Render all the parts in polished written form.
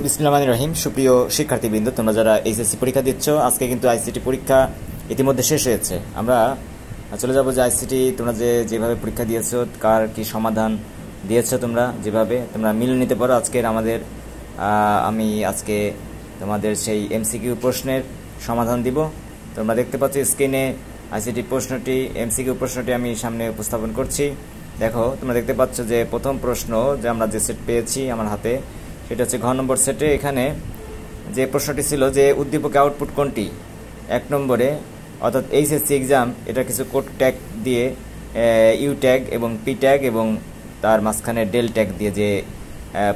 বিসমিল্লাহির রহিম। সুপ্রিয় শিক্ষার্থীবৃন্দ, তোমরা যারা এইচএসসি পরীক্ষা দিচ্ছ, আজকে কিন্তু আইসিটি পরীক্ষা ইতিমধ্যে শেষ হয়েছে। আমরা চলে যাব যে আইসিটি তোমরা যেভাবে পরীক্ষা দিয়েছো, কার কি সমাধান দিয়েছো, তোমরা মিলে নিতে পারো। আমি আজকে তোমাদের সেই এমসিকিউ প্রশ্নের সমাধান দিব। তোমরা দেখতে পাচ্ছ স্ক্রিনে আইসিটি এমসিকিউ প্রশ্নটি আমি সামনে উপস্থাপন করছি। দেখো, তোমরা দেখতে পাচ্ছ যে প্রথম প্রশ্ন যে আমরা যে সেট পেয়েছি আমার হাতে, সেটা হচ্ছে ঘ নম্বর সেটে। এখানে যে প্রশ্নটি ছিল যে উদ্দীপকে আউটপুট কোনটি, 1 নম্বরে অর্থাৎ এইচএসসি এক্সাম এটা কিছু কোড ট্যাগ দিয়ে ইউ ট্যাগ এবং পি ট্যাগ এবং তার মাঝখানে ডেল ট্যাগ দিয়ে যে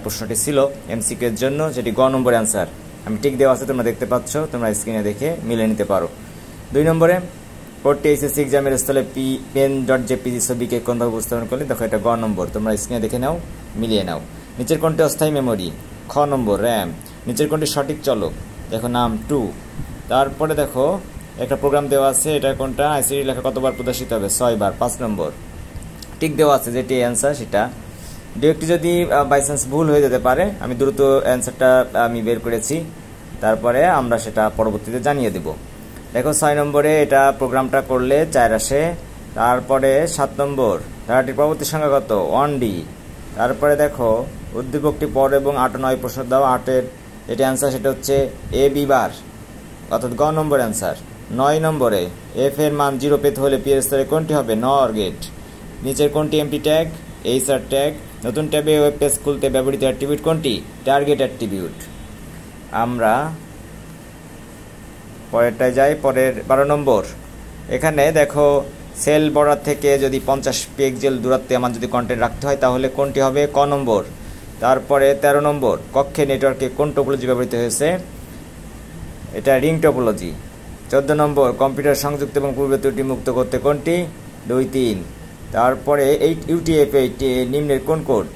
প্রশ্নটি ছিল এমসিকিউ এর জন্য, সেটি গ নম্বর অ্যান্সার। আমি টিক দেওয়া আছে, তোমরা দেখতে পাচ্ছ, তোমরা স্ক্রিনে দেখে মিলে নিতে পারো। 2 নম্বরে কোডটি এইচএসসি এক্সামের স্থলে pen.jpg ছবিকে কোনভাবে উপস্থাপন করলে, দেখো এটা গ নম্বর। তোমরা স্ক্রিনে দেখে নাও, মিলিয়ে নাও। নিচের কোনটি অস্থায়ী মেমোরি, খ নম্বর র্যাম। নিচের কোনটি সঠিক চলক, দেখো নাম 2। তারপরে দেখো একটা প্রোগ্রাম দেওয়া আছে, এটা কোনটা, আইসিটি লেখা কতবার প্রদর্শিত হবে, 6 বার, 5 নম্বর। টিক দেওয়া আছে যেটি অ্যান্সার, সেটা দু একটি যদি বাই চান্স ভুল হয়ে যেতে পারে, আমি দ্রুত অ্যান্সারটা আমি বের করেছি, তারপরে আমরা সেটা পরবর্তীতে জানিয়ে দেব। দেখো 6 নম্বরে এটা প্রোগ্রামটা করলে 4 আসে। তারপরে 7 নম্বর, ধারাটির পরবর্তী সংখ্যা কত, 1D। তারপরে দেখো উদ্দীপকটি পর এবং 8 ও 9 প্রশ্ন দাও। 8-এর যেটি অ্যান্সার সেটা হচ্ছে এ বি বার, অর্থাৎ গ নম্বর অ্যান্সার। 9 নম্বরে এফ এর মান 0 পেতে হলে পি এর স্তরে কোনটি হবে, নর গেট। নিচের কোনটি এমপি ট্যাগ, এইচআর ট্যাগ। নতুন ট্যাবে ওয়েব পেজ খুলতে ব্যবহৃত অ্যাট্রিবিউট কোনটি, টার্গেট অ্যাট্রিবিউট। আমরা পরেরটায় যাই, পরের 12 নম্বর। এখানে দেখো সেল বর্ডার থেকে যদি 50 পিক্সেল দূরত্বে আমার যদি কন্টেন্ট রাখতে হয় তাহলে কোনটি হবে, ক নম্বর। তারপরে 13 নম্বর, কক্ষে নেটওয়ার্কে কোন টোপোলজি ব্যবহৃত হয়েছে, এটা রিং টোপোলজি। 14 নম্বর, কম্পিউটার সংযুক্ত এবং পূর্বে ত্রুটি মুক্ত করতে কোনটি, 2, 3। তারপরে UTF-8 নিম্নের কোন কোড,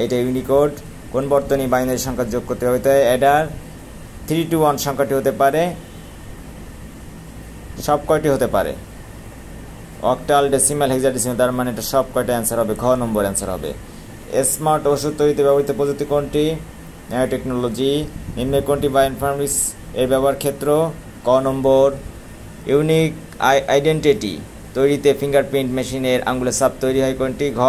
এটা ইউনিকোড। কোন বর্তনী বাইনারি সংখ্যা যোগ করতে হবে, অ্যাডার। 3 to 1 সংখ্যাটি হতে পারে, সব কয়টি হতে পারে, অক্টাল, ডেসিমাল, হেক্সাডেসিমাল। তার মানে এটা সব কয়টা অ্যান্সার হবে, ঘ নম্বর অ্যান্সার হবে। স্মার্ট ওষুধ তৈরিতে ব্যবহৃত প্রযুক্তি কোনটি, ন্যানো টেকনোলজি। নিম্নের কোনটি বায়োইনফরমেটিক্স এর ব্যবহার ক্ষেত্র, ক নম্বর। ইউনিক আইডেন্টিটি তৈরিতে ফিঙ্গারপ্রিন্ট মেশিনের আঙুলের ছাপ তৈরি হয় কোনটি, ঘ।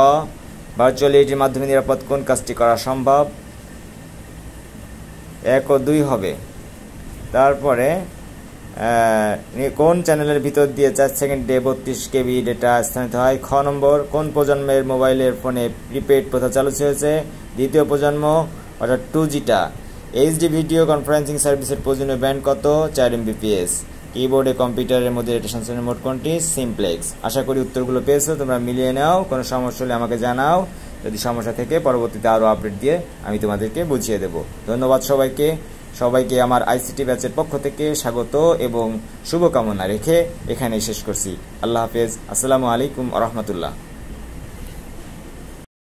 ভার্চুয়াল রিয়েলিটির মাধ্যমে নিরাপদ কোন কাজটি করা সম্ভব, 1 ও 2 হবে। তারপরে কোন চ্যানেলের ভিতর দিয়ে 4 সেকেন্ডে 32 KB ডেটা স্থানান্তরিত হয়, খ নম্বর। কোন প্রজন্মের মোবাইলের ফোনে প্রিপেড প্রথা চালু হয়েছে, দ্বিতীয় প্রজন্ম অর্থাৎ 2Gটা। HD ভিডিও কনফারেন্সিং সার্ভিসের প্রয়োজনীয় ব্যান্ড কত, 4 Mbps। কিবোর্ডে কম্পিউটারের মধ্যে ডেটা সঞ্চালনের মোড কোনটি, সিমপ্লেক্স। আশা করি উত্তরগুলো পেয়েছো, তোমরা মিলিয়ে নাও। কোনো সমস্যা হলে আমাকে জানাও, যদি সমস্যা থেকে পরবর্তীতে আরও আপডেট দিয়ে আমি তোমাদেরকে বুঝিয়ে দেব। ধন্যবাদ সবাইকে আমার আইসিটি ব্যাচের পক্ষ থেকে স্বাগত এবং শুভকামনা রেখে এখানেই শেষ করছি। আল্লাহ হাফেজ, আসসালামু আলাইকুম ওয়া রাহমাতুল্লাহ।